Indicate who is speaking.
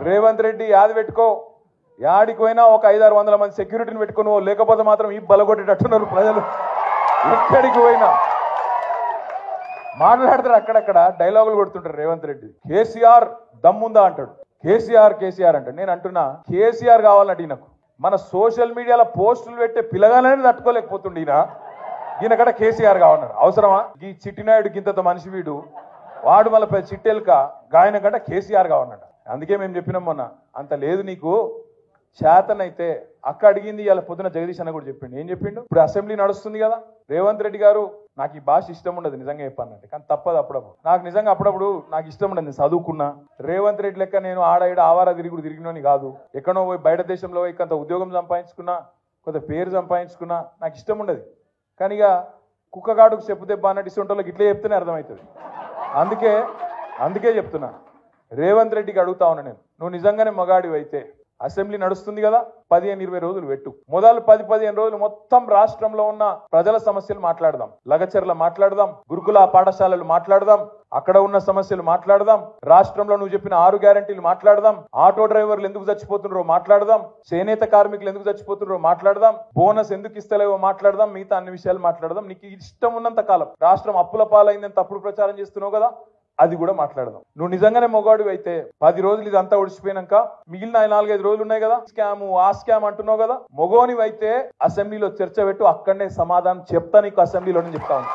Speaker 1: రేవంత్ రెడ్డి యాది పెట్టుకో, యాడికి పోయినా ఒక 500-600 మంది సెక్యూరిటీని పెట్టుకుని లేకపోతే మాత్రం ఈ బలగొట్టేటట్టున్నారు ప్రజలు. ఎక్కడికి పోయినా మాట్లాడతారు, అక్కడక్కడ డైలాగులు కొడుతుంటారు రేవంత్ రెడ్డి. కేసీఆర్ దమ్ముందా అంటాడు, కేసీఆర్ అంటాడు. నేను అంటున్నా కేసీఆర్ కావాలంటే ఈయనకు మన సోషల్ మీడియాలో పోస్టులు పెట్టే పిల్లగానే తట్టుకోలేకపోతుండే ఈయనకడ కేసీఆర్ కావాలన్నాడు. అవసరమా? ఈ చిట్టినాయుడు గింత మనిషి వీడు, వాడు మళ్ళీ చిట్టెలుక గాయన కంటే కేసీఆర్ కావాలన్నాడు. అందుకే మేము చెప్పినాం మొన్న, అంత లేదు నీకు చేతనైతే అక్క అడిగింది. ఇలా పొద్దున జగదీష్ అన్న కూడా చెప్పిండు. ఏం చెప్పిండు? ఇప్పుడు అసెంబ్లీ నడుస్తుంది కదా, రేవంత్ రెడ్డి గారు నాకు ఈ భాష ఇష్టం ఉండదు నిజంగా చెప్పానంటే, కానీ తప్పదు అప్పుడప్పుడు. నాకు నిజంగా అప్పుడప్పుడు నాకు ఇష్టం ఉండదు. నేను చదువుకున్నా రేవంత్ రెడ్డి లెక్క నేను ఆడ ఆవారా తిరిగినోని కాదు. ఎక్కడో పోయి బయట దేశంలో పోయి కొంత ఉద్యోగం సంపాదించుకున్నా, కొంత పేరు సంపాదించుకున్నా, నాకు ఇష్టం ఉండదు. కానీ ఇక కుక్కగాడుకు చెప్పు దెబ్బ అన్నట్టు ఇస్తుంటోళ్ళకి ఇట్లే చెప్తేనే అర్థమవుతుంది. అందుకే చెప్తున్నా, రేవంత్ రెడ్డికి అడుగుతా ఉన్నా నేను, నువ్వు నిజంగానే మగాడివి అయితే అసెంబ్లీ నడుస్తుంది కదా 15-20 రోజులు పెట్టు. మొదలు 10-15 రోజులు మొత్తం రాష్ట్రంలో ఉన్న ప్రజల సమస్యలు మాట్లాడదాం, లగచర్ల మాట్లాడదాం, గురుకుల పాఠశాలలు మాట్లాడదాం, అక్కడ ఉన్న సమస్యలు మాట్లాడదాం, రాష్ట్రంలో నువ్వు చెప్పిన 6 గ్యారెంటీలు మాట్లాడదాం, ఆటో డ్రైవర్లు ఎందుకు చచ్చిపోతున్నారో మాట్లాడదాం, చేనేత కార్మికులు ఎందుకు చచ్చిపోతున్నారో మాట్లాడదాం, బోనస్ ఎందుకు ఇస్తలేవో మాట్లాడదాం, మిగతా అన్ని విషయాలు మాట్లాడదాం. నీకు ఇష్టం ఉన్నంత కాలం రాష్ట్రం అప్పుల పాలైందని తప్పుడు ప్రచారం చేస్తున్నావు కదా, అది కూడా మాట్లాడదాం. నువ్వు నిజంగానే మొగాడు అయితే 10 రోజులు ఇదంతా ఒడిచిపోయినాక మిగిలిన 4-5 రోజులు ఉన్నాయి కదా, ఆ స్కామ్ అంటున్నావు కదా, మొగోనివైతే అసెంబ్లీలో చర్చ పెట్టు, అక్కడనే సమాధానం చెప్తా నీకు అసెంబ్లీలోనే చెప్తా ఉన్నా.